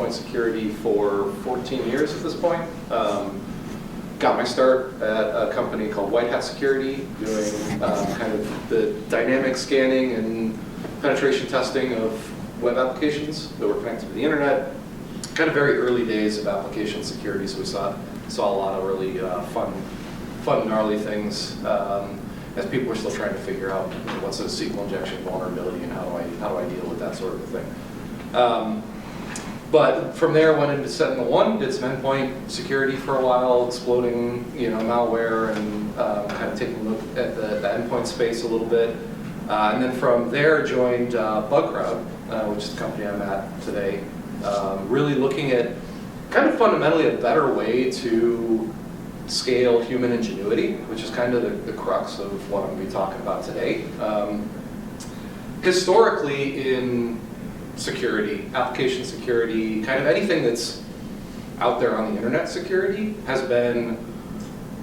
endpoint security for 14 years at this point. Got my start at a company called White Hat Security, doing kind of the dynamic scanning and penetration testing of web applications that were connected to the internet. Kind of very early days of application security, so we saw a lot of really fun, gnarly things as people were still trying to figure out what's a SQL injection vulnerability and how do I deal with that sort of thing. But from there, went into Sentinel-1, did some endpoint security for a while, exploding malware and kind of taking a look at the endpoint space a little bit. And then from there, joined BugCrowd, which is the company I'm at today. Really looking at kind of fundamentally a better way to scale human ingenuity, which is kind of the crux of what I'm going to be talking about today. Historically in security, application security, kind of anything that's out there on the internet security has been,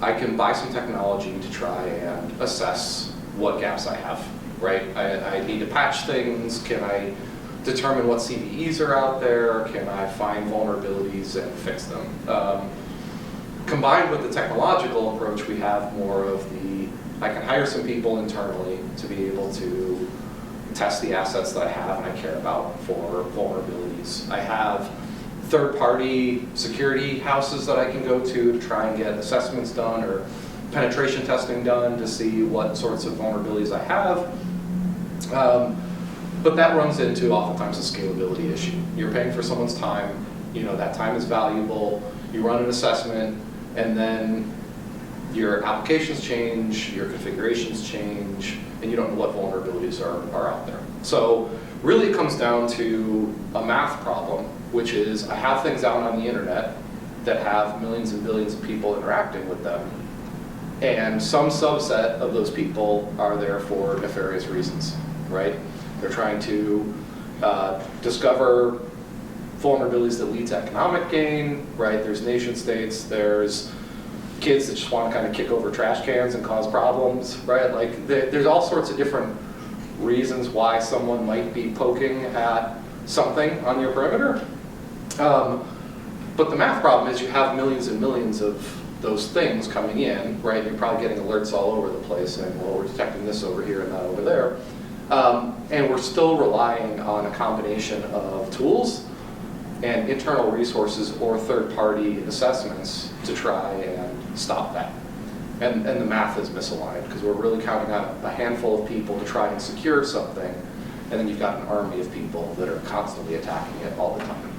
I can buy some technology to try and assess what gaps I have, right? I need to patch things. Can I determine what CVEs are out there? Can I find vulnerabilities and fix them? Combined with the technological approach, we have more of I can hire some people internally to be able to test the assets that I have and I care about for vulnerabilities. I have third-party security houses that I can go to try and get assessments done or penetration testing done to see what sorts of vulnerabilities I have. But that runs into oftentimes a scalability issue. You're paying for someone's time, that time is valuable, you run an assessment, and then your applications change, your configurations change, and you don't know what vulnerabilities are out there. So really it comes down to a math problem, which is I have things out on the internet that have millions and billions of people interacting with them, and some subset of those people are there for nefarious reasons, right? They're trying to discover vulnerabilities that lead to economic gain, right? There's nation states, there's kids that just want to kind of kick over trash cans and cause problems, right? Like there's all sorts of different reasons why someone might be poking at something on your perimeter. But the math problem is you have millions and millions of those things coming in, right? You're probably getting alerts all over the place saying, well, we're detecting this over here and that over there. And we're still relying on a combination of tools and internal resources or third-party assessments to try and stop that. And the math is misaligned because we're really counting on a handful of people to try and secure something, and then you've got an army of people that are constantly attacking it all the time.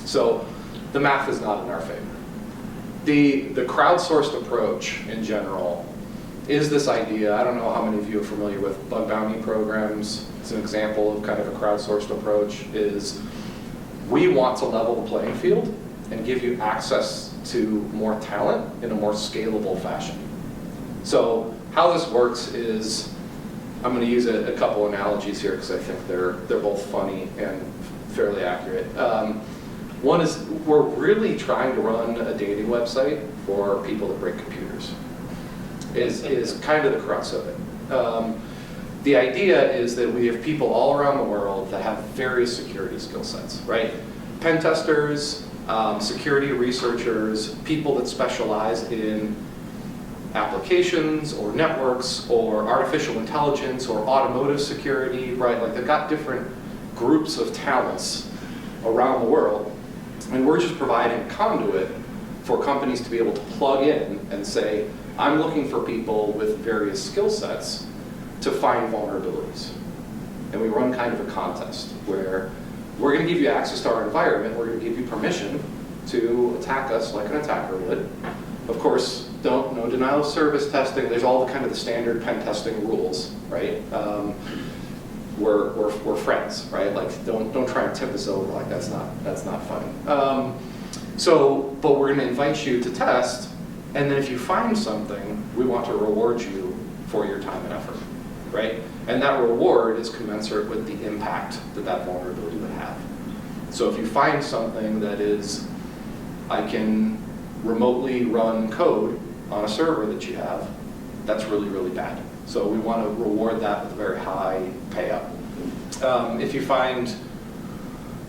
So the math is not in our favor. The crowdsourced approach in general is this idea, I don't know how many of you are familiar with bug bounty programs. It's an example of kind of a crowdsourced approach, is we want to level the playing field and give you access to more talent in a more scalable fashion. So how this works is, I'm going to use a couple analogies here because I think they're both funny and fairly accurate. One is we're really trying to run a dating website for people that break computers. Is kind of the crux of it. The idea is that we have people all around the world that have various security skill sets, right? Pen testers, security researchers, people that specialize in applications or networks or artificial intelligence or automotive security, right? Like they've got different groups of talents around the world, and we're just providing a conduit for companies to be able to plug in and say, I'm looking for people with various skill sets to find vulnerabilities. And we run kind of a contest where we're going to give you access to our environment, we're going to give you permission to attack us like an attacker would. Of course, no denial of service testing, there's all the kind of the standard pen testing rules, right? We're friends, right? Like don't try and tip us over, like that's not funny. But we're going to invite you to test, and then if you find something, we want to reward you for your time and effort, right? And that reward is commensurate with the impact that vulnerability would have. So if you find something that is, I can remotely run code on a server that you have, that's really, really bad. So we want to reward that with a very high payout. If you find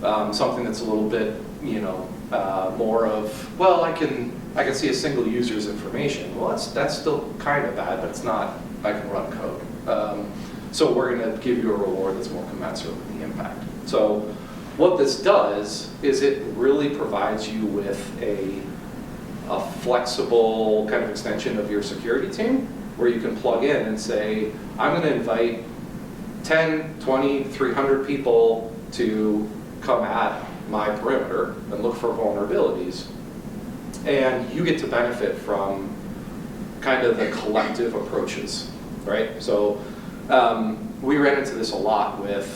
something that's a little bit, more of, well, I can see a single user's information. Well, that's still kind of bad, but it's not, I can run code. So we're going to give you a reward that's more commensurate with the impact. So what this does is it really provides you with a flexible kind of extension of your security team, where you can plug in and say, I'm going to invite 10, 20, 300 people to come at my perimeter and look for vulnerabilities. And you get to benefit from kind of the collective approaches, right? So we ran into this a lot with,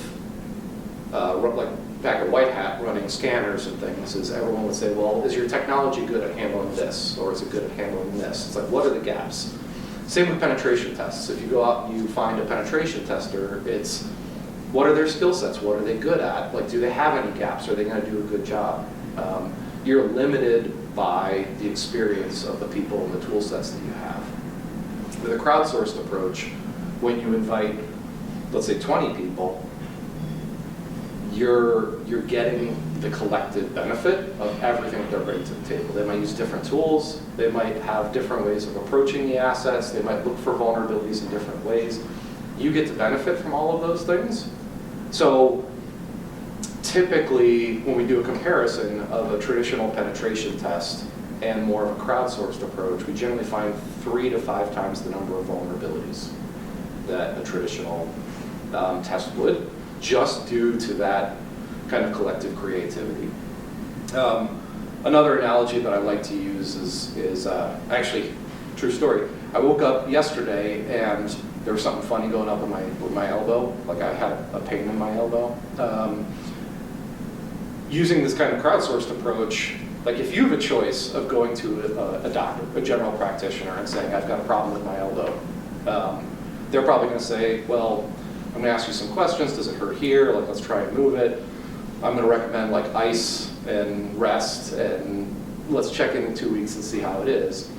like back at White Hat, running scanners and things, is everyone would say, well, is your technology good at handling this? Or is it good at handling this? It's like, what are the gaps? Same with penetration tests. If you go out and you find a penetration tester, it's, what are their skill sets? What are they good at? Like, do they have any gaps? Are they going to do a good job? You're limited by the experience of the people and the tool sets that you have. With a crowdsourced approach, when you invite, let's say, 20 people, you're getting the collective benefit of everything that they're bringing to the table. They might use different tools. They might have different ways of approaching the assets. They might look for vulnerabilities in different ways. You get to benefit from all of those things. So typically, when we do a comparison of a traditional penetration test and more of a crowdsourced approach, we generally find 3 to 5 times the number of vulnerabilities that a traditional test would, just due to that kind of collective creativity. Another analogy that I like to use is actually, true story. I woke up yesterday and there was something funny going up with my elbow, like I had a pain in my elbow. Using this kind of crowdsourced approach, like if you have a choice of going to a doctor, a general practitioner, and saying, I've got a problem with my elbow, they're probably going to say, well, I'm going to ask you some questions. Does it hurt here? Like, let's try and move it. I'm going to recommend like ice and rest, and let's check in 2 weeks and see how it is.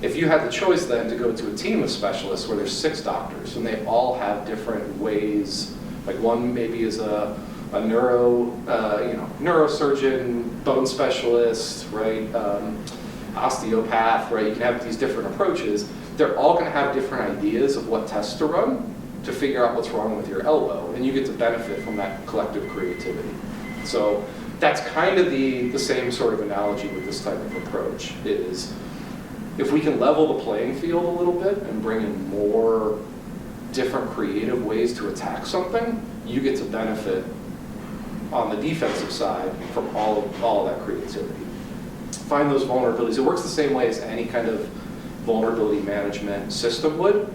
If you had the choice then to go to a team of specialists where there's 6 doctors and they all have different ways, like one maybe is a neurosurgeon, bone specialist, right, osteopath, right? You can have these different approaches. They're all going to have different ideas of what tests to run to figure out what's wrong with your elbow, and you get to benefit from that collective creativity. So that's kind of the same sort of analogy with this type of approach, is if we can level the playing field a little bit and bring in more different creative ways to attack something, you get to benefit on the defensive side from all of that creativity. Find those vulnerabilities. It works the same way as any kind of vulnerability management system would.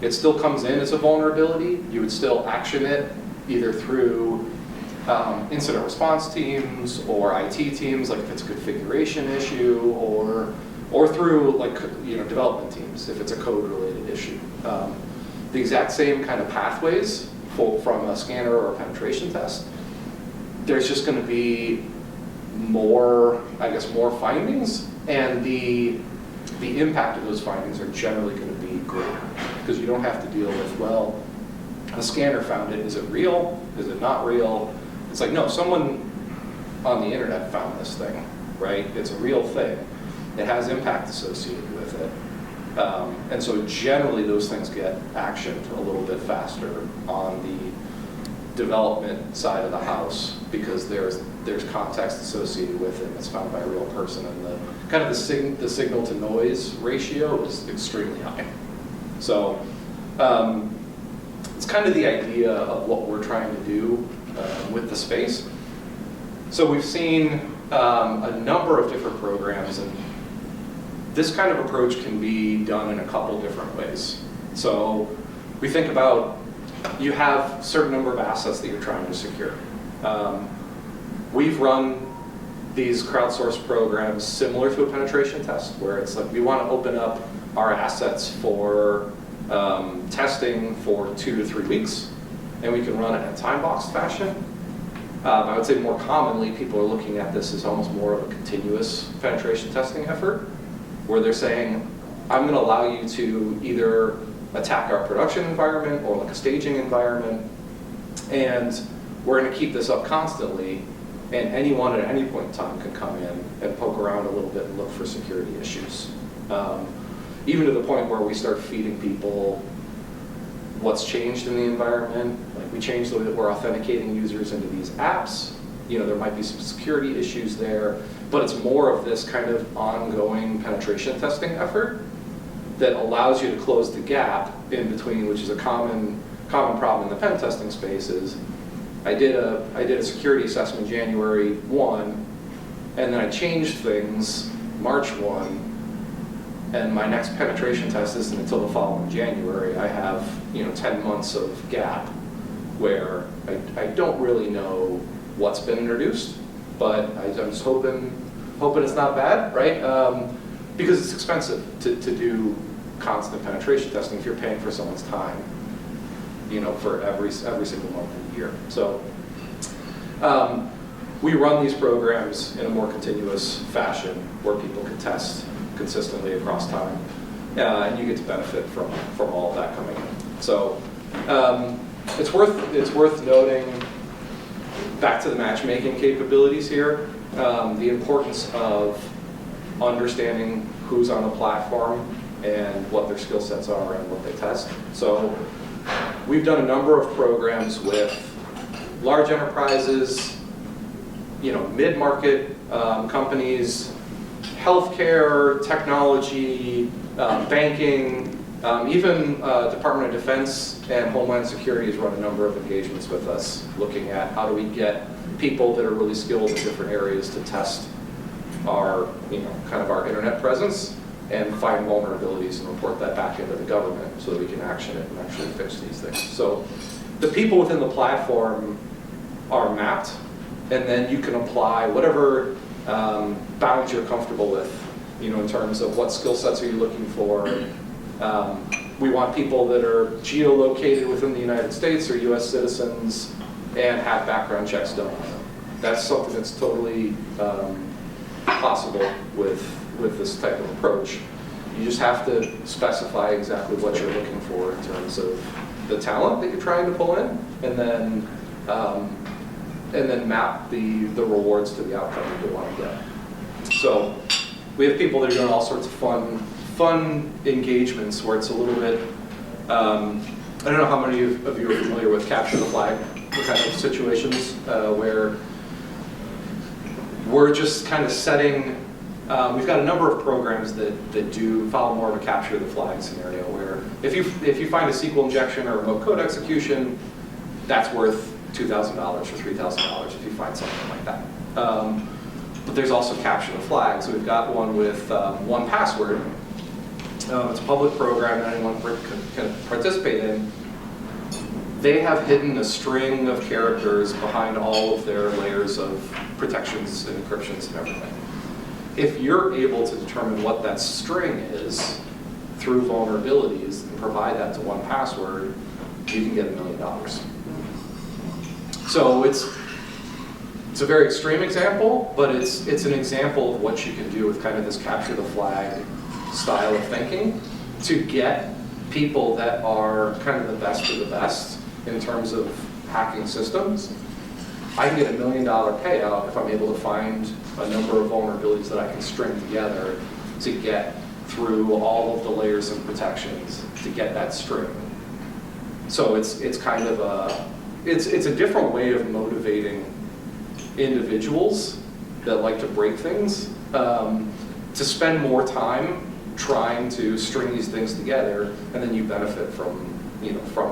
It still comes in as a vulnerability. You would still action it either through incident response teams or IT teams, like if it's a configuration issue, or through like development teams if it's a code-related issue. The exact same kind of pathways from a scanner or a penetration test. There's just going to be more findings, and the impact of those findings are generally going to be greater, because you don't have to deal with, well, a scanner found it, is it real, is it not real? It's like, no, someone on the internet found this thing, right? It's a real thing. It has impact associated with it. And so generally those things get actioned a little bit faster on the development side of the house, because there's context associated with it, and it's found by a real person, and the signal to noise ratio is extremely high. So it's kind of the idea of what we're trying to do with the space. So we've seen a number of different programs, and this kind of approach can be done in a couple different ways. So we think about, you have a certain number of assets that you're trying to secure. We've run these crowdsourced programs similar to a penetration test, where it's like we want to open up our assets for testing for 2 to 3 weeks, and we can run it in a time-boxed fashion. I would say more commonly, people are looking at this as almost more of a continuous penetration testing effort, where they're saying, I'm going to allow you to either attack our production environment or like a staging environment, and we're going to keep this up constantly. and anyone at any point in time can come in and poke around a little bit and look for security issues. Even to the point where we start feeding people what's changed in the environment. Like we changed the way that we're authenticating users into these apps. You know, there might be some security issues there, but it's more of this kind of ongoing penetration testing effort that allows you to close the gap in between, which is a common problem in the pen testing space. Is I did a security assessment January 1, and then I changed things March 1, and my next penetration test isn't until the following January. I have 10 months of gap where I don't really know what's been introduced, but I'm just hoping it's not bad, right? Because it's expensive to do constant penetration testing if you're paying for someone's time, for every single month of the year. So we run these programs in a more continuous fashion where people can test consistently across time, and you get to benefit from all of that coming in. So it's worth noting, back to the matchmaking capabilities here, the importance of understanding who's on the platform and what their skill sets are and what they test. So we've done a number of programs with large enterprises, mid-market companies, healthcare, technology, banking, even Department of Defense and Homeland Security has run a number of engagements with us looking at how do we get people that are really skilled in different areas to test our, kind of our internet presence and find vulnerabilities and report that back into the government so that we can action it and actually fix these things. So the people within the platform are mapped, and then you can apply whatever bounds you're comfortable with, in terms of what skill sets are you looking for. We want people that are geolocated within the United States or US citizens and have background checks done on them. That's something that's totally possible with this type of approach. You just have to specify exactly what you're looking for in terms of the talent that you're trying to pull in, and then map the rewards to the outcome that you want to get. So we have people that are doing all sorts of fun engagements where it's a little bit, I don't know how many of you are familiar with capture the flag, the kind of situations where we're just kind of setting, we've got a number of programs that do follow more of a capture the flag scenario where if you find a SQL injection or remote code execution, that's worth $2,000 or $3,000 if you find something like that. But there's also capture the flag. So we've got one with 1Password. It's a public program that anyone can participate in. They have hidden a string of characters behind all of their layers of protections and encryptions and everything. If you're able to determine what that string is through vulnerabilities and provide that to 1Password, you can get $1 million. So it's a very extreme example, but it's an example of what you can do with kind of this capture the flag style of thinking to get people that are kind of the best of the best in terms of hacking systems. I can get $1 million payout if I'm able to find a number of vulnerabilities that I can string together to get through all of the layers of protections to get that string. So it's kind of it's a different way of motivating individuals that like to break things to spend more time trying to string these things together, and then you benefit from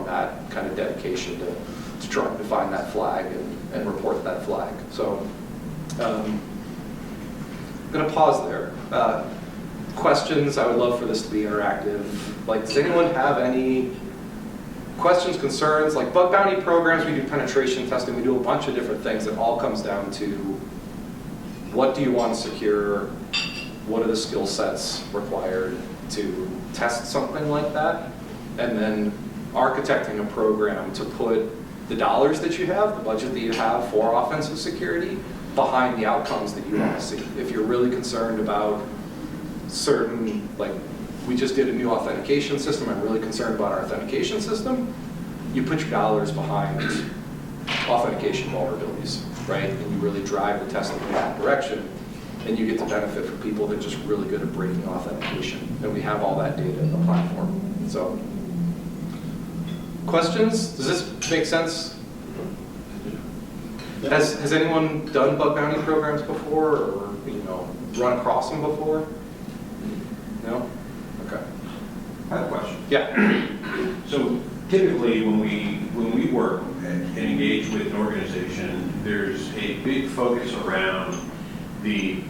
that kind of dedication to trying to find that flag and report that flag. So I'm going to pause there. Questions? I would love for this to be interactive. Like, does anyone have any questions, concerns? Like bug bounty programs, we do penetration testing, we do a bunch of different things. It all comes down to what do you want to secure? What are the skill sets required to test something like that? And then architecting a program to put the dollars that you have, the budget that you have for offensive security, behind the outcomes that you want to see. If you're really concerned about certain, like we just did a new authentication system, I'm really concerned about our authentication system, you put your dollars behind authentication vulnerabilities. right? And you really drive the testing in that direction, and you get to benefit from people that are just really good at breaking authentication. And we have all that data in the platform. So, questions? Does this make sense? Has anyone done bug bounty programs before, or run across them before? No? Okay. I have a question. Yeah. So typically when we work and engage with an organization, there's a big focus around the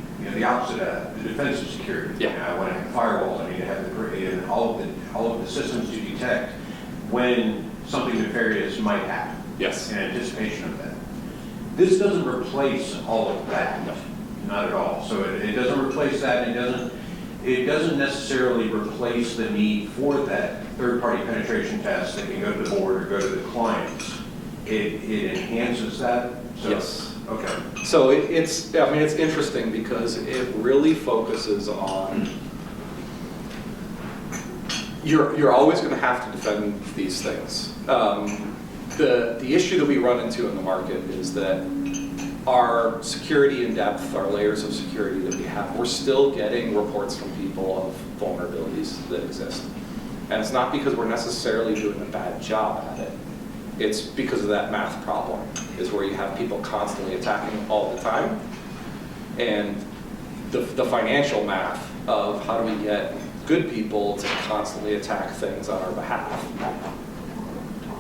opposite of the defensive security. Yeah. I want to have firewalls. I need to have and all of the systems to detect when something nefarious might happen. Yes. In anticipation of that. This doesn't replace all of that. No. Not at all. So it doesn't replace that. And it doesn't necessarily replace the need for that third-party penetration test that can go to the board or go to the clients. It enhances that. So, Yes. Okay. So it's interesting because it really focuses on, you're always going to have to defend these things. The issue that we run into in the market is that our security in depth, our layers of security that we have, we're still getting reports from people of vulnerabilities that exist. And it's not because we're necessarily doing a bad job at it. It's because of that math problem, is where you have people constantly attacking all the time. And the financial math of how do we get good people to constantly attack things on our behalf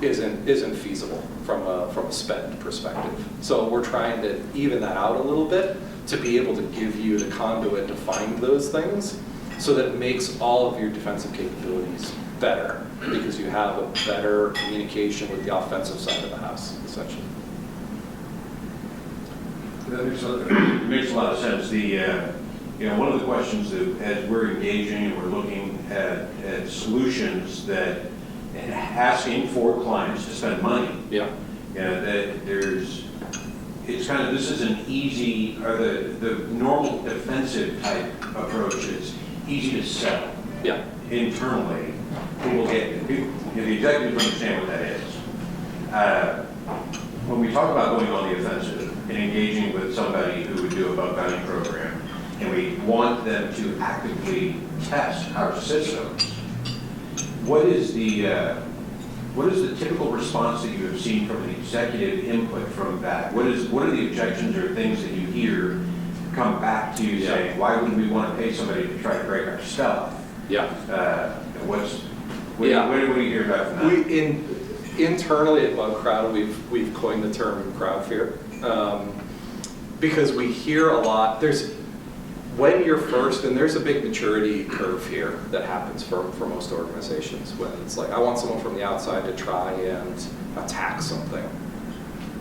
isn't feasible from a spend perspective. So we're trying to even that out a little bit to be able to give you the conduit to find those things, so that it makes all of your defensive capabilities better, because you have a better communication with the offensive side of the house, essentially. That makes a lot of sense. One of the questions that as we're engaging and we're looking at solutions that and asking for clients to spend money. Yeah. That it's kind of, this is an easy, or the normal defensive type approach is easy to sell. Yeah. Internally. The executives understand what that is. When we talk about going on the offensive and engaging with somebody who would do a bug bounty program, and we want them to actively test our systems, what is the typical response that you have seen from an executive input from that? What are the objections or things that you hear come back to you saying, why would we want to pay somebody to try to break our stuff? Yeah. What do you hear back from that? Internally at BugCrowd, we've coined the term crowd fear, because we hear a lot. When you're first, and there's a big maturity curve here that happens for most organizations, when it's like, I want someone from the outside to try and attack something.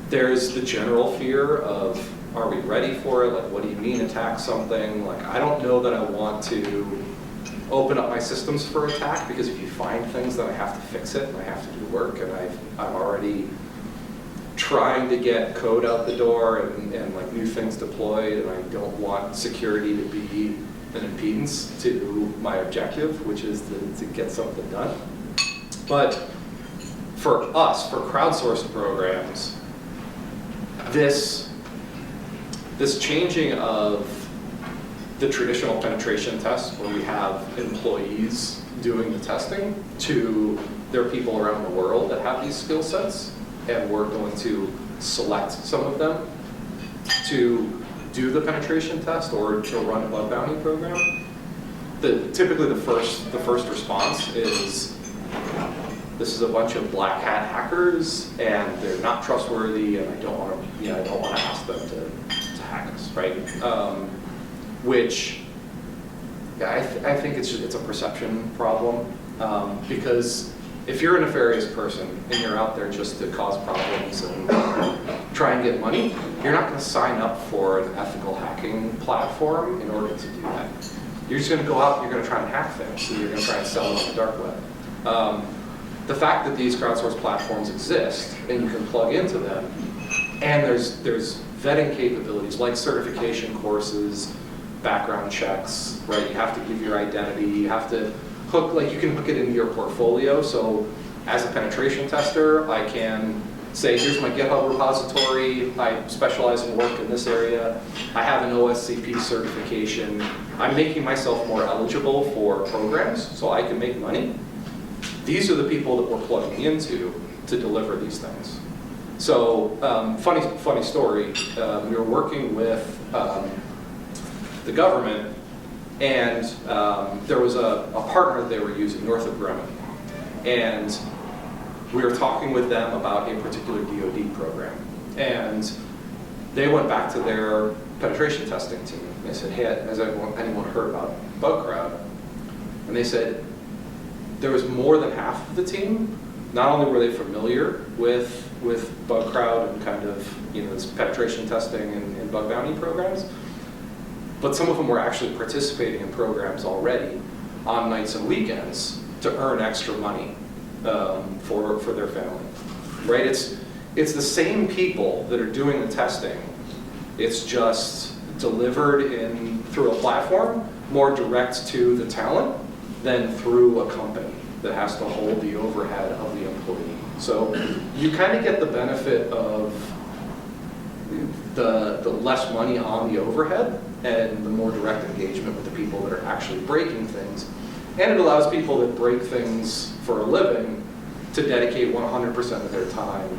There's the general fear of, are we ready for it? Like, what do you mean attack something? Like, I don't know that I want to open up my systems for attack, because if you find things, then I have to fix it and I have to do work, and I'm already trying to get code out the door and like new things deployed, and I don't want security to be an impedance to my objective, which is to get something done. But for us, for crowdsourced programs, this changing of the traditional penetration test, where we have employees doing the testing, to there are people around the world that have these skill sets, and we're going to select some of them to do the penetration test or to run a bug bounty program. Typically the first response is, this is a bunch of black hat hackers and they're not trustworthy, and I don't want to ask them to hack us, right? Which I think it's a perception problem, because if you're a nefarious person and you're out there just to cause problems and try and get money, you're not going to sign up for an ethical hacking platform in order to do that. You're just going to go out and you're going to try and hack things, so you're going to try and sell it on the dark web. The fact that these crowdsourced platforms exist and you can plug into them, and there's vetting capabilities like certification courses, background checks, right? You have to give your identity, you have to you can hook it into your portfolio. So as a penetration tester, I can say, here's my GitHub repository, I specialize in work in this area, I have an OSCP certification, I'm making myself more eligible for programs so I can make money. These are the people that we're plugging into to deliver these things. So, funny story, we were working with the government, and there was a partner they were using, Northrop Grumman, and we were talking with them about a particular DoD program, and they went back to their penetration testing team. They said, hey, has anyone heard about BugCrowd? And they said there was more than half of the team, not only were they familiar with BugCrowd and kind of, this penetration testing and bug bounty programs, but some of them were actually participating in programs already on nights and weekends to earn extra money for their family, right? It's the same people that are doing the testing. It's just delivered through a platform, more direct to the talent than through a company that has to hold the overhead of the employee. So you kind of get the benefit of the less money on the overhead and the more direct engagement with the people that are actually breaking things. And it allows people that break things for a living to dedicate 100% of their time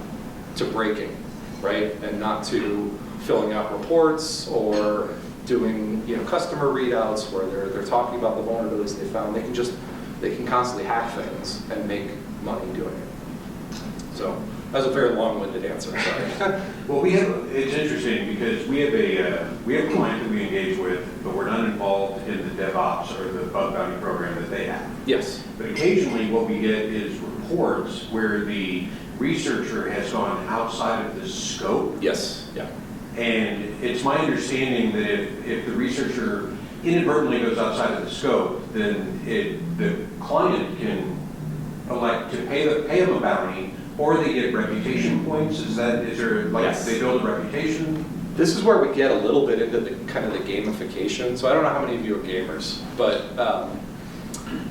to breaking, right? And not to filling out reports or doing customer readouts where they're talking about the vulnerabilities they found. They can constantly hack things and make money doing it. So that was a very long-winded answer, sorry. Well, it's interesting because we have a client that we engage with, but we're not involved in the DevOps or the bug bounty program that they have. Yes. But occasionally what we get is reports where the researcher has gone outside of the scope. Yes, yeah. And it's my understanding that if the researcher inadvertently goes outside of the scope, then the client can elect to pay them a bounty, or they get reputation points. Is there Yes. They build a reputation? This is where we get a little bit into the kind of the gamification. So I don't know how many of you are gamers, but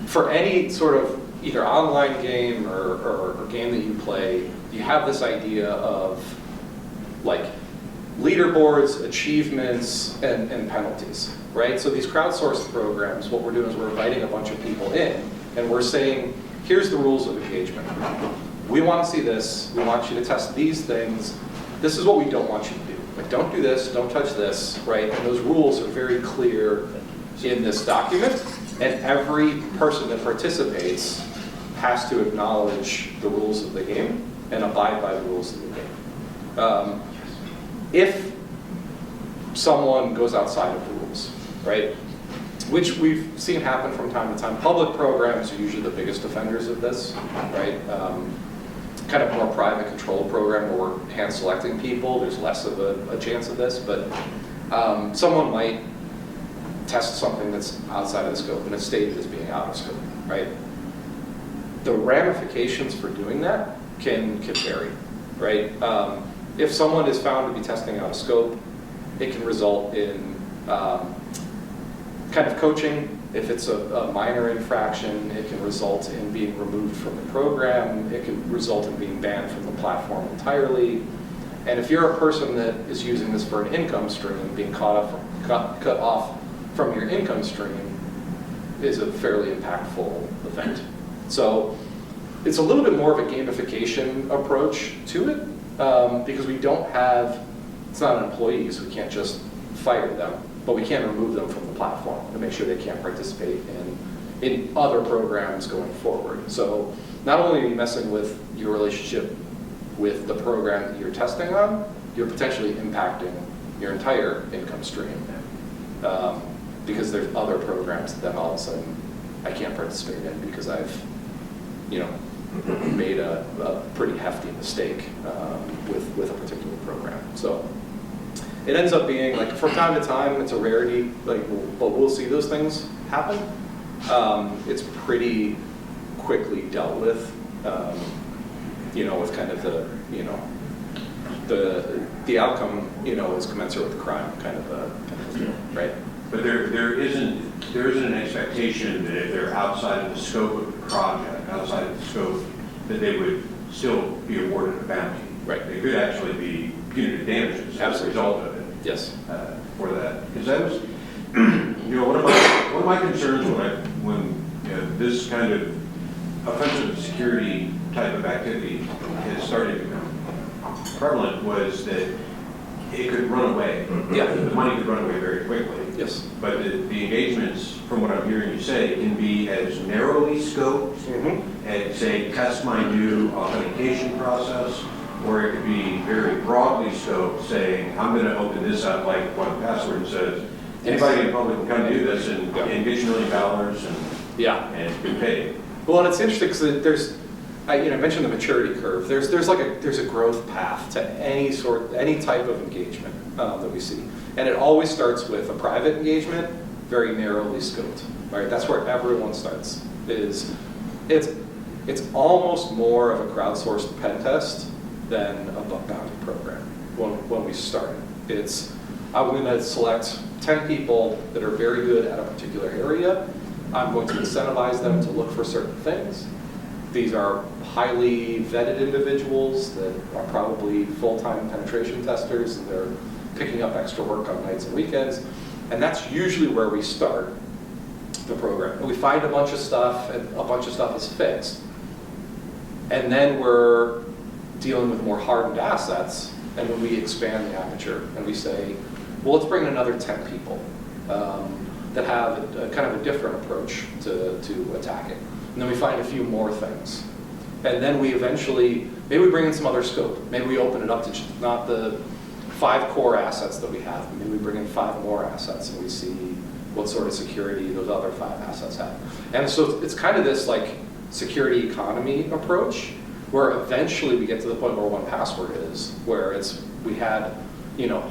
for any sort of either online game or game that you play, you have this idea of like leaderboards, achievements, and penalties, right? So these crowdsourced programs, what we're doing is we're inviting a bunch of people in, and we're saying, here's the rules of engagement. We want to see this. We want you to test these things. This is what we don't want you to do. Like, don't do this, don't touch this, right? And those rules are very clear in this document, and every person that participates has to acknowledge the rules of the game and abide by the rules of the game. If someone goes outside of the rules, right, which we've seen happen from time to time, public programs are usually the biggest offenders of this, right? Kind of more private control program where we're hand selecting people, there's less of a chance of this, but someone might test something that's outside of the scope and it's stated as being out of scope, right? The ramifications for doing that can vary, right? If someone is found to be testing out of scope, it can result in kind of coaching. If it's a minor infraction, it can result in being removed from the program. It can result in being banned from the platform entirely. And if you're a person that is using this for an income stream, being cut off from your income stream is a fairly impactful event. So it's a little bit more of a gamification approach to it because we don't have, it's not an employee, so we can't just fire them, but we can remove them from the platform to make sure they can't participate in other programs going forward. So not only are you messing with your relationship with the program that you're testing on, you're potentially impacting your entire income stream because there's other programs that then all of a sudden I can't participate in because I've, made a pretty hefty mistake with a particular program. So it ends up being like from time to time, it's a rarity, but we'll see those things happen. It's pretty quickly dealt with, with kind of the outcome, is commensurate with the crime, kind of a deal, right? But there isn't an expectation that if they're outside of the scope of the project, outside of the scope, that they would still be awarded a bounty. Right. They could actually be punitive damages as a result of it. Yes. For that, because that was, one of my concerns when this kind of offensive security type of activity has started to become prevalent was that it could run away. Yeah. The money could run away very quickly. Yes. But the engagements, from what I'm hearing you say, can be as narrowly scoped as, say, test my new authentication process, or it could be very broadly scoped, saying, I'm going to open this up like one password says, anybody in the public can come do this and get $1 million and be paid. Well, and it's interesting because there's, I mentioned the maturity curve. There's a growth path to any type of engagement that we see, and it always starts with a private engagement, very narrowly scoped. Right, that's where everyone starts. It's almost more of a crowdsourced pen test than a bug bounty program. When we start, I'm going to select 10 people that are very good at a particular area. I'm going to incentivize them to look for certain things. These are highly vetted individuals that are probably full-time penetration testers, and they're picking up extra work on nights and weekends. And that's usually where we start the program. And we find a bunch of stuff, and a bunch of stuff is fixed. And then we're dealing with more hardened assets, and when we expand the aperture and we say, well, let's bring in another 10 people that have kind of a different approach to attacking. And then we find a few more things. And then we eventually, maybe we bring in some other scope. Maybe we open it up to just not the 5 core assets that we have. Maybe we bring in 5 more assets and we see what sort of security those other 5 assets have. And so it's kind of this like security economy approach where eventually we get to the point where 1Password is, where we had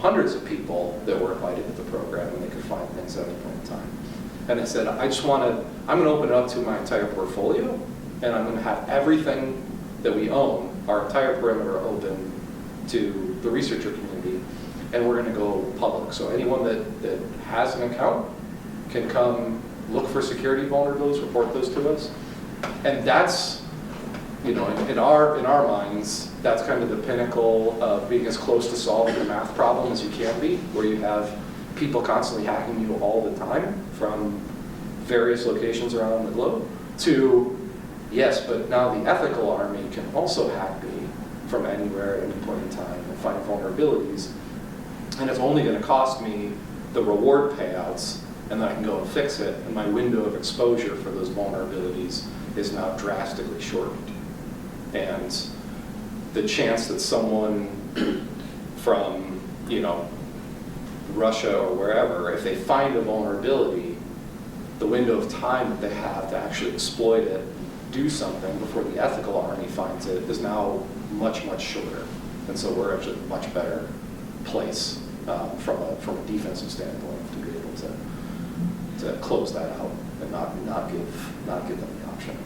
hundreds of people that were invited to the program and they could find things at any point in time. And they said, I'm going to open it up to my entire portfolio, and I'm going to have everything that we own, our entire perimeter, open to the researcher community, and we're going to go public. So anyone that has an account can come look for security vulnerabilities, report those to us. And that's, in our minds, that's kind of the pinnacle of being as close to solving the math problem as you can be, where you have people constantly hacking you all the time from various locations around the globe, to, yes, but now the ethical army can also hack me from anywhere at any point in time and find vulnerabilities. And it's only going to cost me the reward payouts, and then I can go and fix it, and my window of exposure for those vulnerabilities is now drastically shortened. And the chance that someone from, Russia or wherever, if they find a vulnerability, the window of time that they have to actually exploit it, do something before the ethical army finds it, is now much, much shorter. And so we're actually in a much better place from a defensive standpoint to be able to close that out and not give them the option.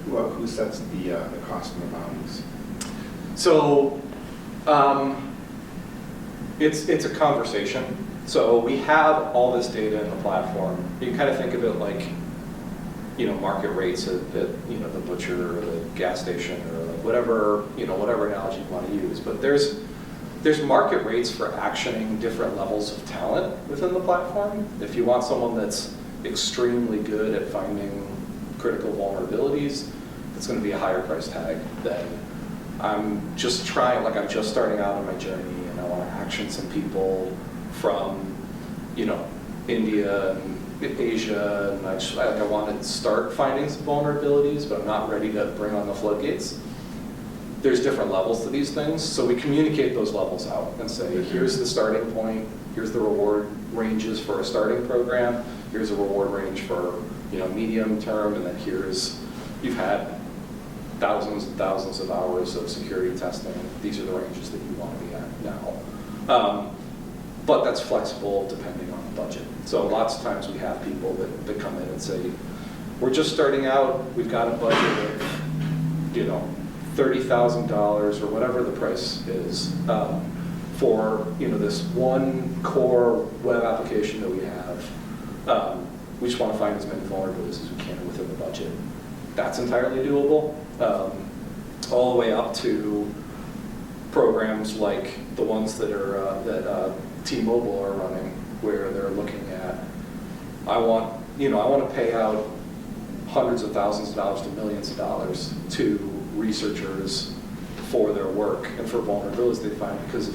Well, who sets the cost and the boundaries? So it's a conversation. So we have all this data in the platform. You can kind of think of it like, market rates at the butcher or the gas station or like whatever analogy you want to use. But there's market rates for actioning different levels of talent within the platform. If you want someone that's extremely good at finding critical vulnerabilities, it's going to be a higher price tag than I'm just starting out on my journey and I want to action some people from, India and Asia, and I want to start finding some vulnerabilities, but I'm not ready to bring on the floodgates. There's different levels to these things, so we communicate those levels out and say, here's the starting point, here's the reward ranges for a starting program, here's a reward range for medium term, and then you've had thousands and thousands of hours of security testing. These are the ranges that you want to be at now. But that's flexible depending on the budget. So lots of times we have people that come in and say, we're just starting out, we've got a budget of, $30,000 or whatever the price is for, this one core web application that we have. We just want to find as many vulnerabilities as we can within the budget. That's entirely doable. All the way up to programs like the ones that are that T-Mobile are running, where they're looking at, I want to pay out hundreds of thousands of dollars to millions of dollars to researchers for their work and for vulnerabilities they find, because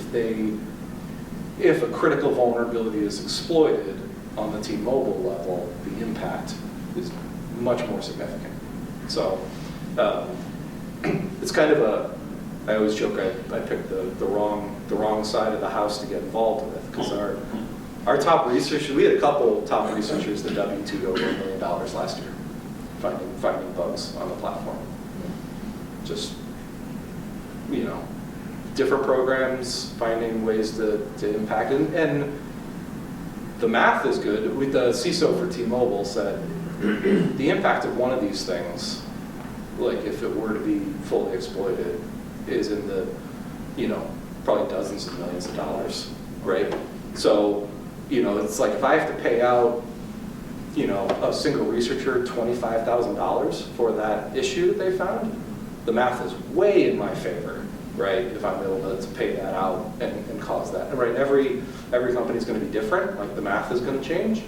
if a critical vulnerability is exploited on the T-Mobile level, the impact is much more significant. So it's kind of I always joke I picked the wrong side of the house to get involved with, because our top researchers, we had a couple top researchers that W2'd over $1 million last year, finding bugs on the platform. Just, different programs, finding ways to impact. And the math is good. With the CISO for T-Mobile said the impact of one of these things, like if it were to be fully exploited, is in the, probably dozens of millions of dollars, right? So, it's like if I have to pay out, a single researcher $25,000 for that issue that they found, the math is way in my favor, right? If I'm able to pay that out and cause that. And right, every company is going to be different, like the math is going to change.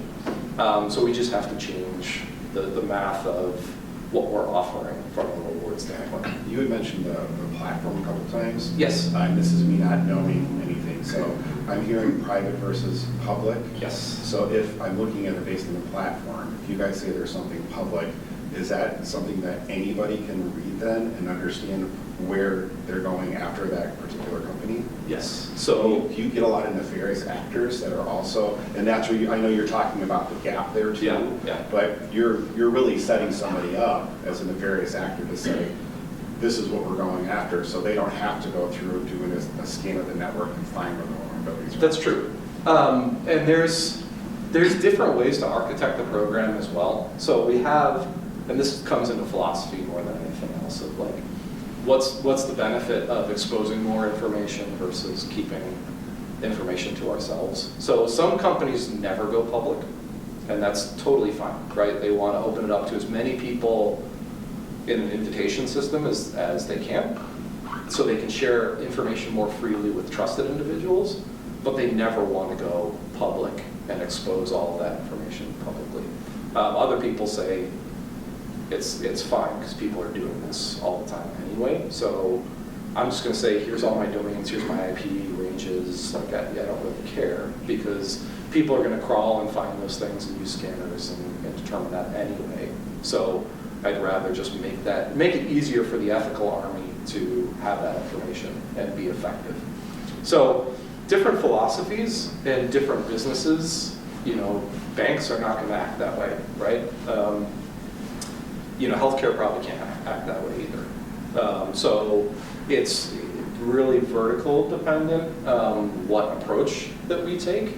So we just have to change the math of what we're offering from a reward standpoint. You had mentioned the platform a couple times. Yes. This is me not knowing anything, so I'm hearing private versus public. Yes. So if I'm looking at it based on the platform, if you guys say there's something public, is that something that anybody can read then and understand where they're going after that particular company? Yes. So you get a lot of nefarious actors that are also, and that's where I know you're talking about the gap there too. Yeah. But you're really setting somebody up as a nefarious actor to say, this is what we're going after, so they don't have to go through doing a scan of the network and find where the vulnerabilities are. That's true. And there's different ways to architect the program as well. So we have, and this comes into philosophy more than anything else, of like, what's the benefit of exposing more information versus keeping information to ourselves? So some companies never go public, and that's totally fine, right? They want to open it up to as many people in an invitation system as they can, so they can share information more freely with trusted individuals, but they never want to go public and expose all of that information publicly. Other people say it's fine because people are doing this all the time anyway, so I'm just going to say, here's all my domains, here's my IP ranges, like I don't really care, because people are going to crawl and find those things and use scanners and determine that anyway. So I'd rather just make it easier for the ethical army to have that information and be effective. So different philosophies and different businesses, banks are not going to act that way, right? Healthcare probably can't act that way either. So it's really vertical dependent what approach that we take.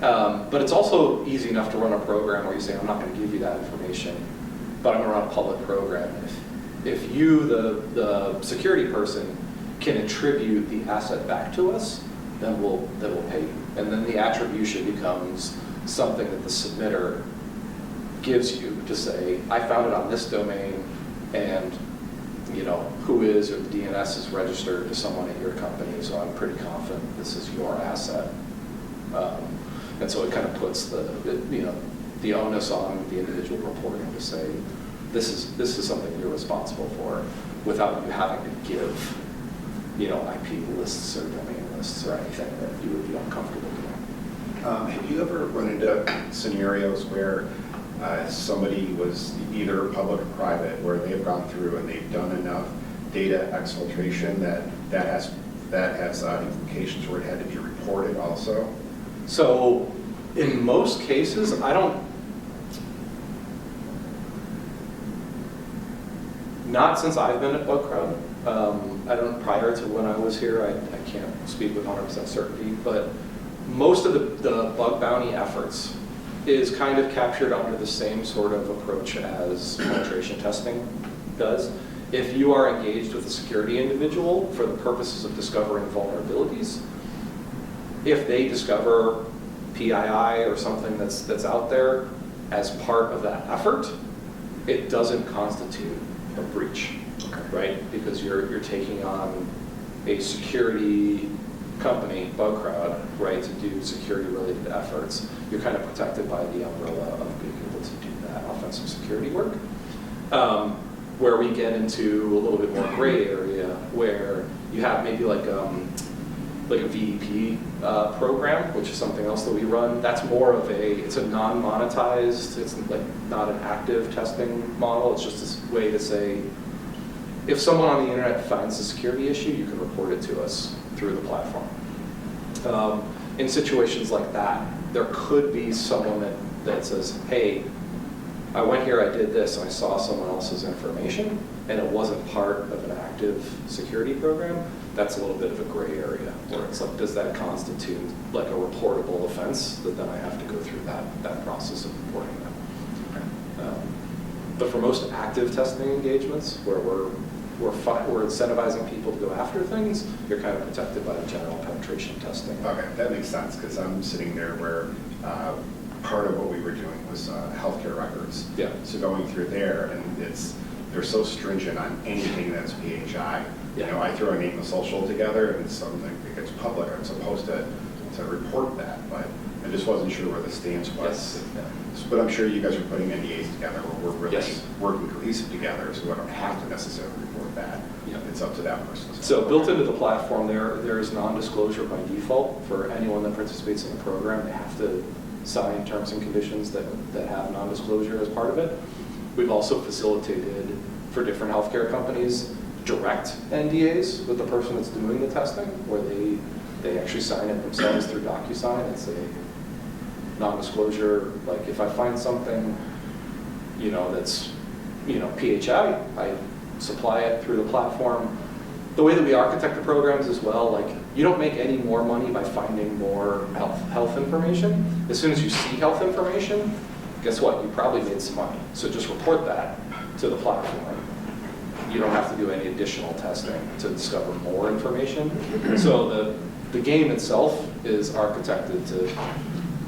But it's also easy enough to run a program where you say, I'm not going to give you that information, but I'm going to run a public program. If you, the security person, can attribute the asset back to us, then we'll pay you. And then the attribution becomes something that the submitter gives you to say, I found it on this domain, and who is, or the DNS is registered to someone at your company, so I'm pretty confident this is your asset. And so it kind of puts the onus on the individual reporting to say, this is something you're responsible for, without you having to give IP lists or domain lists or anything that you would be uncomfortable doing. Have you ever run into scenarios where somebody was either public or private, where they've gone through and they've done enough data exfiltration that has implications where it had to be reported also? So in most cases, not since I've been at BugCrowd. Prior to when I was here, I can't speak with 100% certainty, but most of the bug bounty efforts is kind of captured under the same sort of approach as penetration testing does. If you are engaged with a security individual for the purposes of discovering vulnerabilities, if they discover PII or something that's out there as part of that effort, it doesn't constitute a breach, right? Because you're taking on a security company, BugCrowd, right, to do security-related efforts, you're kind of protected by the umbrella of being able to do that offensive security work. Where we get into a little bit more gray area, where you have maybe like a VDP program, which is something else that we run. That's more of it's a non-monetized, it's like not an active testing model. It's just this way to say, if someone on the internet finds a security issue, you can report it to us through the platform. In situations like that, there could be someone that says, hey, I went here, I did this, and I saw someone else's information, and it wasn't part of an active security program. That's a little bit of a gray area, where it's like, does that constitute like a reportable offense that then I have to go through that process of reporting them? But for most active testing engagements, where we're incentivizing people to go after things, you're kind of protected by the general penetration testing. Okay, that makes sense, because I'm sitting there where part of what we were doing was healthcare records. Yeah. So going through there, and they're so stringent on anything that's PHI. You know, I throw a name and social together, and something that gets public, I'm supposed to report that, but I just wasn't sure where the stance was. Yes. Yeah. But I'm sure you guys are putting NDAs together where we're really Yes. working cohesive together, so I don't have to necessarily report that. Yeah. It's up to that person. So built into the platform, there is non-disclosure by default for anyone that participates in the program. They have to sign terms and conditions that have non-disclosure as part of it. We've also facilitated for different healthcare companies direct NDAs with the person that's doing the testing, where they actually sign it themselves through DocuSign and say non-disclosure. Like if I find something, that's PHI, I supply it through the platform. The way that we architect the programs as well, like you don't make any more money by finding more health information. As soon as you see health information, guess what? You probably made some money. So just report that to the platform. You don't have to do any additional testing to discover more information. So the game itself is architected to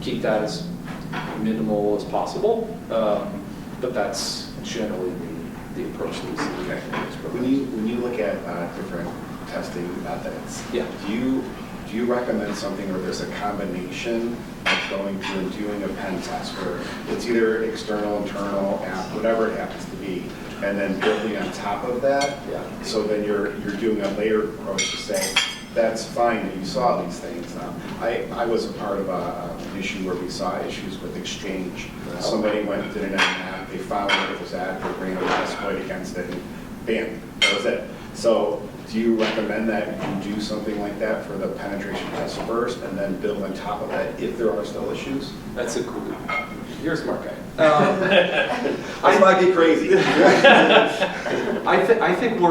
keep that as minimal as possible, but that's generally the approach that we see. Okay. When you look at different testing methods, Yeah. do you recommend something where there's a combination of going through and doing a pen test where it's either external, internal, app, whatever it happens to be, and then building on top of that? Yeah. So then you're doing a layered approach to say, that's fine that you saw these things. I was a part of an issue where we saw issues with Exchange. Somebody went and did an app, they found that it was at, they ran an exploit against it, and bam, that was it. So do you recommend that you can do something like that for the penetration test first and then build on top of that if there are still issues? That's a cool. You're a smart guy. Let's not get crazy. I think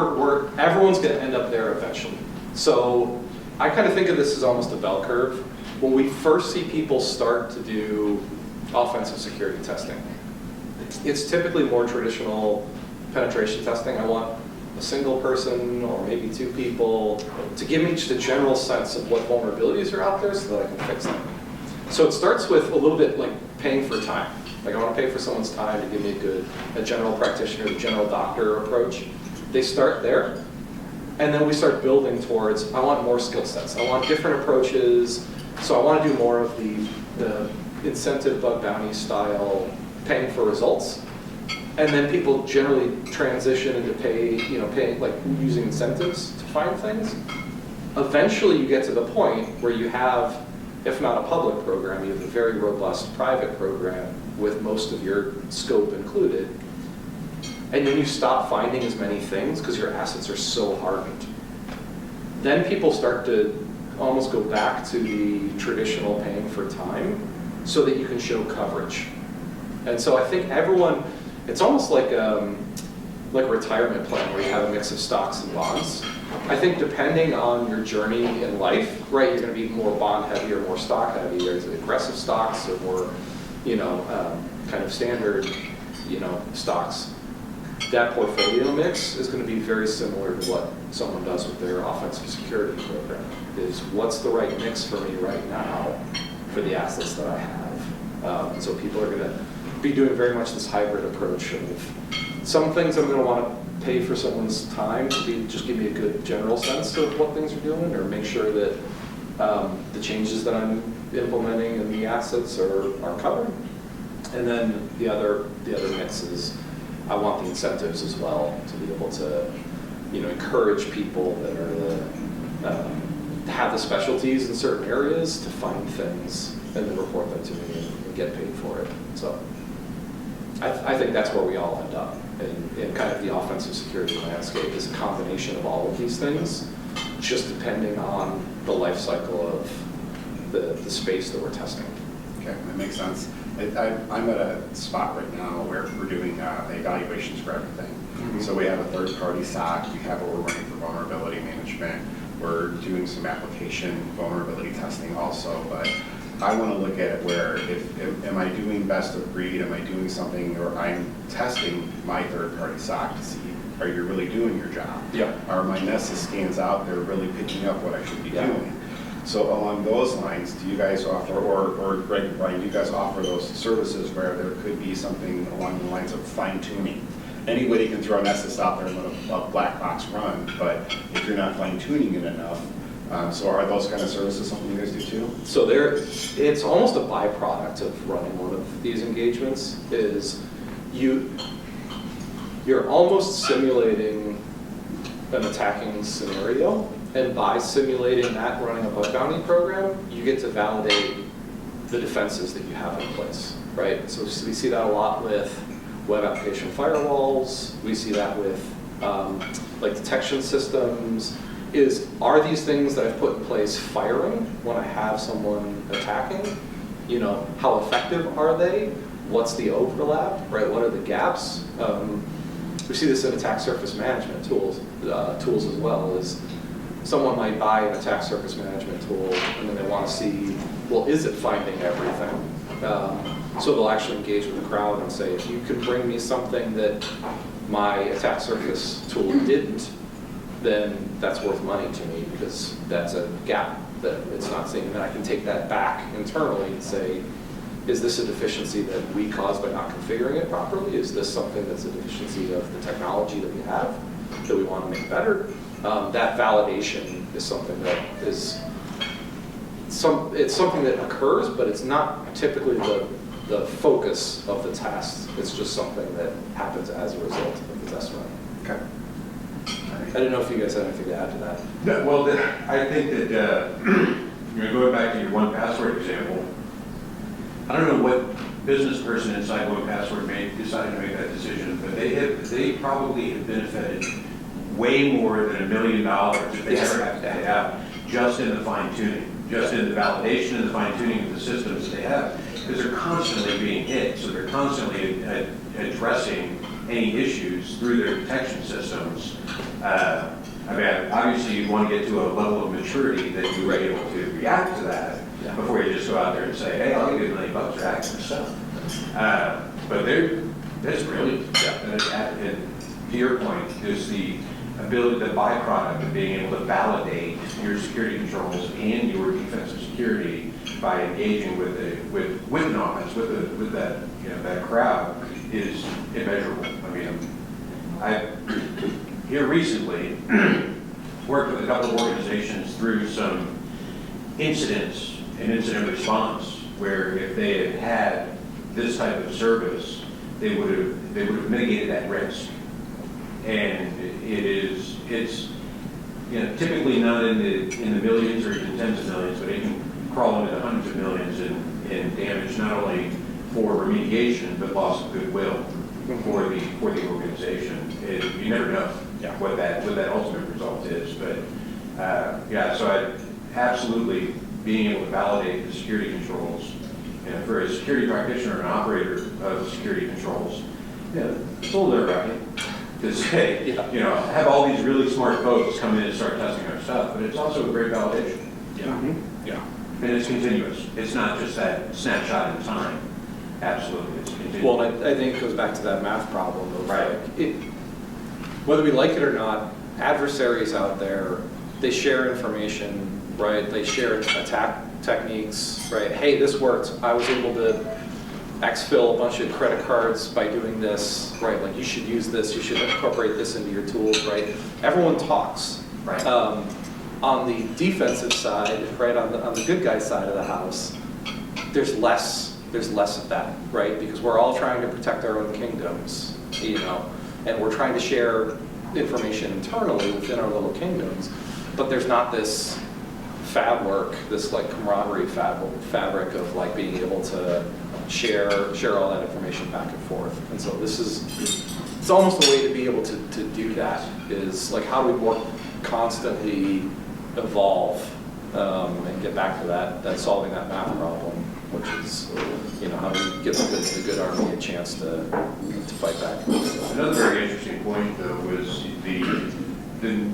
everyone's going to end up there eventually. So I kind of think of this as almost a bell curve. When we first see people start to do offensive security testing, it's typically more traditional penetration testing. I want a single person or maybe two people to give me just a general sense of what vulnerabilities are out there so that I can fix them. So it starts with a little bit like paying for time. Like I want to pay for someone's time to give me a general practitioner, a general doctor approach. They start there, and then we start building towards, I want more skill sets. I want different approaches. So I want to do more of the incentive bug bounty style paying for results. And then people generally transition into paying, like using incentives to find things. Eventually you get to the point where you have, if not a public program, you have a very robust private program with most of your scope included. And then you stop finding as many things because your assets are so hardened. Then people start to almost go back to the traditional paying for time so that you can show coverage. And so I think everyone, it's almost like a retirement plan where you have a mix of stocks and bonds. I think depending on your journey in life, right, you're going to be more bond heavy or more stock heavy. There's aggressive stocks or more, kind of standard, stocks. That portfolio mix is going to be very similar to what someone does with their offensive security program. Is what's the right mix for me right now for the assets that I have? So people are going to be doing very much this hybrid approach of some things I'm going to want to pay for someone's time to just give me a good general sense of what things are doing, or make sure that the changes that I'm implementing and the assets are covered. And then the other mix is I want the incentives as well to be able to, encourage people that are have the specialties in certain areas to find things and then report them to me and get paid for it. So I think that's where we all end up in kind of the offensive security landscape, is a combination of all of these things, just depending on the life cycle of the space that we're testing. Okay, that makes sense. I'm at a spot right now where we're doing evaluations for everything. So we have a third-party SOC, we have what we're running for vulnerability management, we're doing some application vulnerability testing also, but I want to look at it where am I doing best of breed, am I doing something, or I'm testing my third-party SOC to see, are you really doing your job? Yeah. Are my Nessus scans out there really picking up what I should be doing? So along those lines, do you guys offer, or Greg and Brian, do you guys offer those services where there could be something along the lines of fine-tuning? Anybody can throw Nessus out there and let a black box run, but if you're not fine-tuning it enough, so are those kind of services something you guys do too? So it's almost a byproduct of running one of these engagements, is you're almost simulating an attacking scenario, and by simulating that, running a bug bounty program, you get to validate the defenses that you have in place, right? So we see that a lot with web application firewalls. We see that with like detection systems. Are these things that I've put in place firing when I have someone attacking? How effective are they? What's the overlap, right? What are the gaps? We see this in attack surface management tools as well. Is someone might buy an attack surface management tool and then they want to see, well, is it finding everything? So they'll actually engage with the crowd and say, if you can bring me something that my attack surface tool didn't, then that's worth money to me, because that's a gap that it's not seeing. And then I can take that back internally and say, is this a deficiency that we caused by not configuring it properly? Is this something that's a deficiency of the technology that we have that we want to make better? That validation is something that is it's something that occurs, but it's not typically the focus of the test. It's just something that happens as a result of the test run. Okay. I didn't know if you guys had anything to add to that. No, well, I think that, going back to your 1Password example, I don't know what business person inside 1Password may decide to make that decision, but they probably have benefited way more than $1 million if they ever have to pay out, just in the fine tuning, just in the validation and the fine tuning of the systems that they have, because they're constantly being hit, so they're constantly addressing any issues through their detection systems. Obviously you want to get to a level of maturity that you're able to react to that before you just go out there and say, hey, I'll give you $1 million for hacking stuff. But that's brilliant. And to your point, is the ability, the byproduct of being able to validate your security controls and your defensive security by engaging with an offense, with that crowd, is immeasurable. I here recently worked with a couple of organizations through some incidents and incident response, where if they had had this type of service, they would have mitigated that risk. And it's typically not in the millions or even tens of millions, but it can crawl into the hundreds of millions in damage, not only for remediation but loss of goodwill for the organization. You never know what that ultimate result is, but so I absolutely being able to validate the security controls, and for a security practitioner and operator of security controls, it's a little nerve-wracking to say, have all these really smart folks come in and start testing our stuff, but it's also a great validation. And it's continuous. It's not just that snapshot in time. Absolutely, it's continuous. Well, I think it goes back to that math problem of whether we like it or not, adversaries out there, they share information, right? They share attack techniques, right? Hey, this worked. I was able to exfil a bunch of credit cards by doing this, right? Like you should use this, you should incorporate this into your tools, right? Everyone talks. Right. On the defensive side, right, on the good guy side of the house, there's less of that, right? Because we're all trying to protect our own kingdoms, you know, and we're trying to share information internally within our little kingdoms, but there's not this fab work, this like camaraderie fabric of like being able to share all that information back and forth. And so it's almost a way to be able to do that, is like how do we more constantly evolve and get back to that solving that math problem, which is, you know, how do we give the good army a chance to fight back. Another very interesting point, though, was the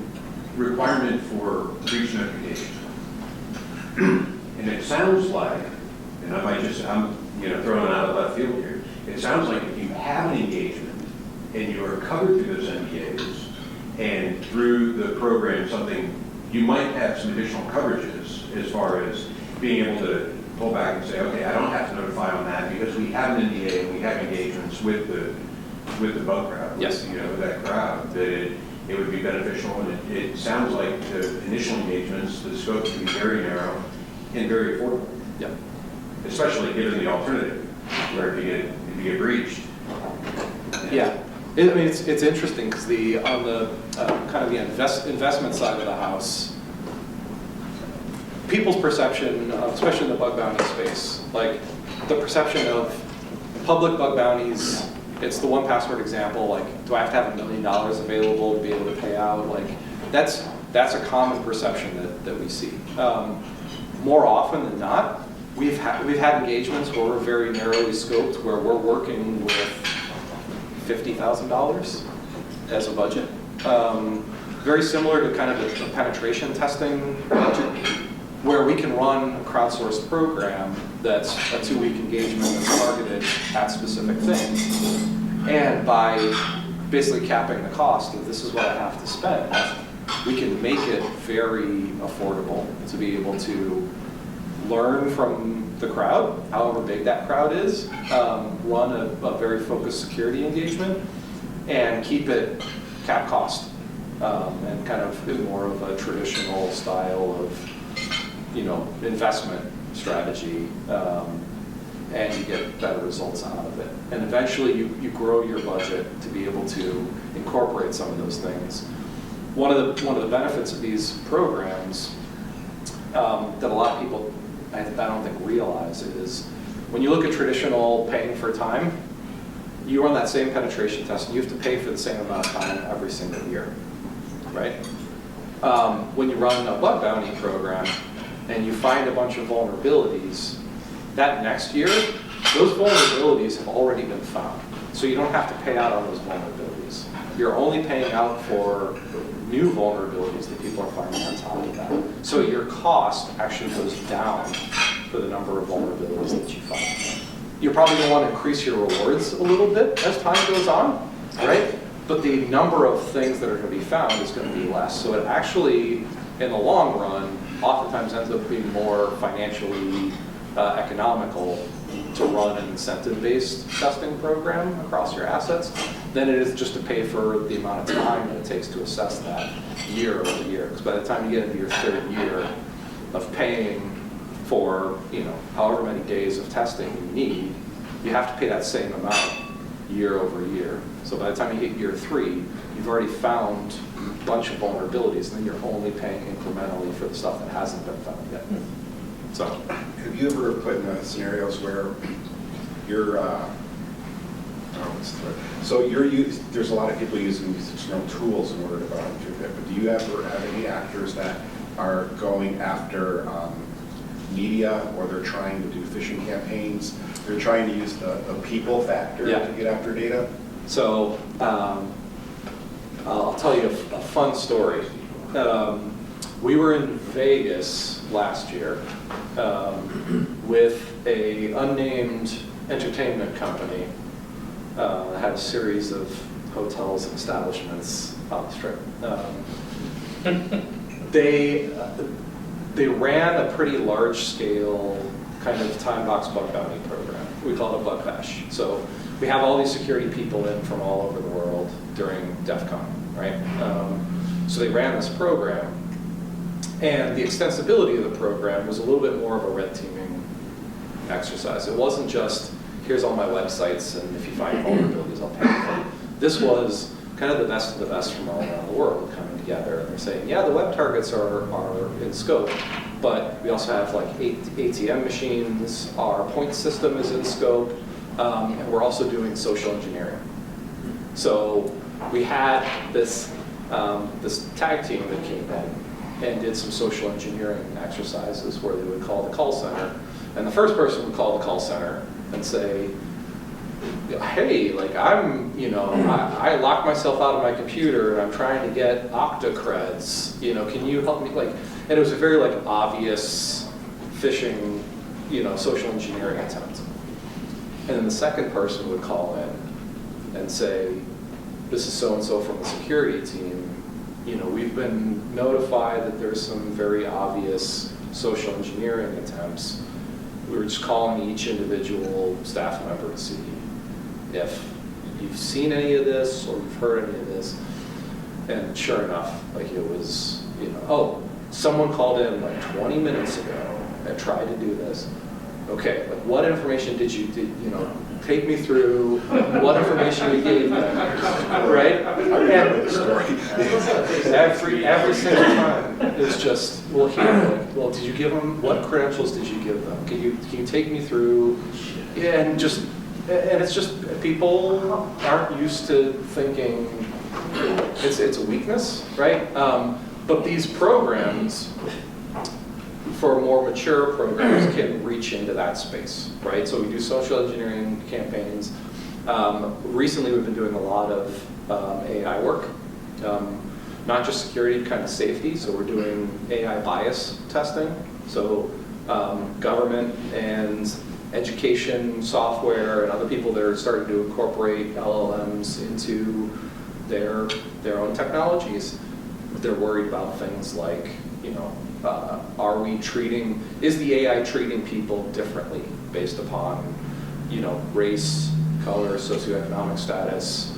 requirement for breach notification. And it sounds like, and I'm throwing out of left field here, it sounds like if you have an engagement and you are covered through those NDAs and through the program you might have some additional coverages as far as being able to pull back and say, okay, I don't have to notify on that because we have an NDA and we have engagements with the BugCrowd, yes, with that crowd, that it would be beneficial. And it sounds like the initial engagements, the scope can be very narrow and very affordable. Yeah. Especially given the alternative, where if you get breached. Yeah. I mean, it's interesting because on the kind of the investment side of the house, people's perception, especially in the bug bounty space, like the perception of public bug bounties, it's the 1Password example, like, do I have to have $1 million available to be able to pay out? Like, that's a common perception that we see. More often than not, we've had engagements where we're very narrowly scoped, where we're working with $50,000 as a budget. Very similar to kind of the penetration testing budget, where we can run a crowdsourced program that's a 2-week engagement that's targeted at specific things. And by basically capping the cost of this is what I have to spend, we can make it very affordable to be able to learn from the crowd, however big that crowd is, run a very focused security engagement, and keep it cap cost, and kind of in more of a traditional style of, you know, investment strategy, and you get better results out of it. And eventually you grow your budget to be able to incorporate some of those things. One of the benefits of these programs that a lot of people I don't think realize is when you look at traditional paying for time, you run that same penetration test and you have to pay for the same amount of time every single year, right? When you run a bug bounty program and you find a bunch of vulnerabilities, that next year, those vulnerabilities have already been found. So you don't have to pay out on those vulnerabilities. You're only paying out for new vulnerabilities that people are finding on top of that. So your cost actually goes down for the number of vulnerabilities that you find. You're probably going to want to increase your rewards a little bit as time goes on, right? But the number of things that are going to be found is going to be less. So it actually, in the long run, oftentimes ends up being more financially economical to run an incentive-based testing program across your assets than it is just to pay for the amount of time that it takes to assess that year over year. Because by the time you get into your third year of paying for, you know, however many days of testing you need, you have to pay that same amount year over year. So by the time you hit year 3, you've already found a bunch of vulnerabilities, and then you're only paying incrementally for the stuff that hasn't been found yet. So, have you ever put in scenarios where you're, there's a lot of people using these tools in order to volunteer that, but do you ever have any actors that are going after media, or they're trying to do phishing campaigns? They're trying to use the people factor to get after data? So, I'll tell you a fun story. We were in Vegas last year with a unnamed entertainment company that had a series of hotels and establishments on the Strip. They ran a pretty large-scale kind of time box bug bounty program. we call it a bug bash. So we have all these security people in from all over the world during DEF CON, right? So they ran this program, and the extensibility of the program was a little bit more of a red teaming exercise. It wasn't just, here's all my websites, and if you find vulnerabilities, I'll pay for them. This was kind of the best of the best from all around the world coming together, and they're saying, yeah, the web targets are in scope, but we also have like ATM machines, our point system is in scope, and we're also doing social engineering. So we had this tag team that came in and did some social engineering exercises where they would call the call center, and the first person would call the call center and say, hey, like I locked myself out of my computer and I'm trying to get Okta creds, can you help me? And it was a very obvious phishing, social engineering attempt. And then the second person would call in and say, this is so-and-so from the security team, we've been notified that there's some very obvious social engineering attempts. We were just calling each individual staff member to see if you've seen any of this or you've heard any of this. And sure enough, it was, oh, someone called in 20 minutes ago and tried to do this. Okay, what information did you take me through what information you gave them, right? And every single time it's just, well, here, did you give them, what credentials did you give them? Can you take me through? Yeah, and it's just, people aren't used to thinking it's a weakness, right? But these programs, for more mature programs, can reach into that space, right? So we do social engineering campaigns. Recently, we've been doing a lot of AI work, not just security, kind of safety. So we're doing AI bias testing. So government and education software and other people that are starting to incorporate LLMs into their own technologies. They're worried about things like, is the AI treating people differently based upon, race, color, socioeconomic status?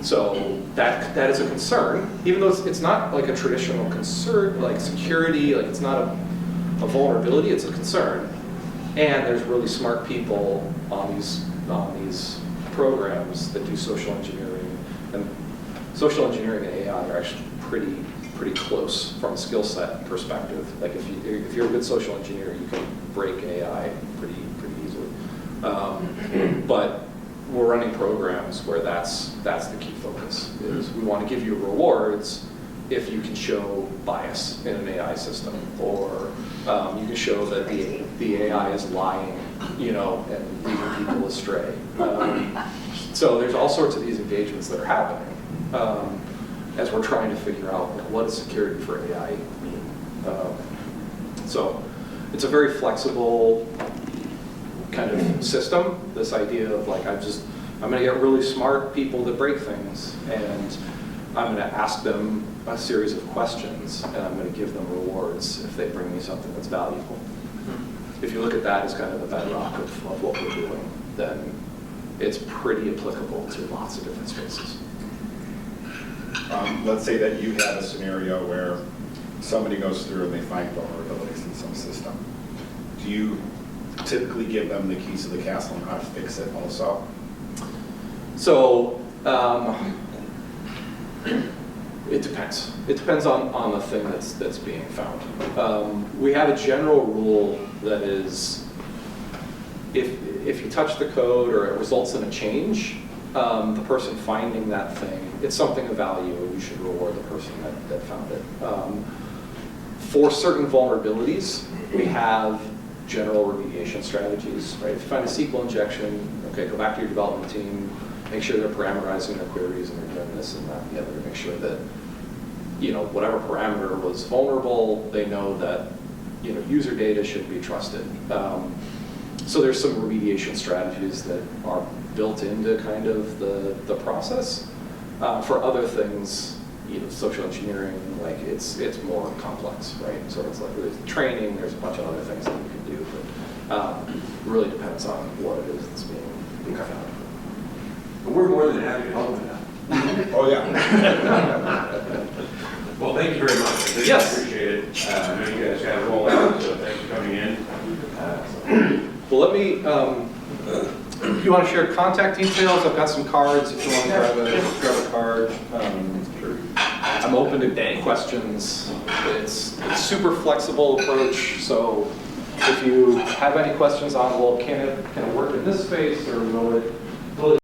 So that is a concern, even though it's not like a traditional concern, like security, like it's not a vulnerability, it's a concern. And there's really smart people on these programs that do social engineering, and social engineering and AI are actually pretty close from a skill set perspective. Like if you're a good social engineer, you can break AI pretty easily. But we're running programs where that's the key focus. Is we want to give you rewards if you can show bias in an AI system, or you can show that the AI is lying, and leading people astray. So there's all sorts of these engagements that are happening as we're trying to figure out what does security for AI mean. So it's a very flexible kind of system. This idea of I'm going to get really smart people that break things, and I'm going to ask them a series of questions, and I'm going to give them rewards if they bring me something that's valuable. If you look at that as kind of the bedrock of what we're doing, then it's pretty applicable to lots of different spaces. Let's say that you have a scenario where somebody goes through and they find vulnerabilities in some system. Do you typically give them the keys to the castle and how to fix it also? So it depends. It depends on the thing that's being found. We have a general rule that is, if you touch the code or it results in a change, the person finding that thing, it's something of value, and you should reward the person that found it. For certain vulnerabilities, we have general remediation strategies, right? If you find a SQL injection, okay, go back to your development team, make sure they're parameterizing their queries and they're doing this and that and the other to make sure that, whatever parameter was vulnerable, they know that, user data should be trusted. So there's some remediation strategies that are built into kind of the process. For other things, social engineering, it's more complex, right? So it's there's training, there's a bunch of other things that you can do. But really depends on what it is that's being found. But we're more than happy to help with that. Oh, yeah. Well, thank you very much. I Yes. appreciate it. I know you guys got to roll out, so thanks for coming in. Well, let me, if you want to share contact details, I've got some cards if you want to grab a card. I'm open to questions. It's a super flexible approach, so if you have any questions on, well, can it work in this space, or will it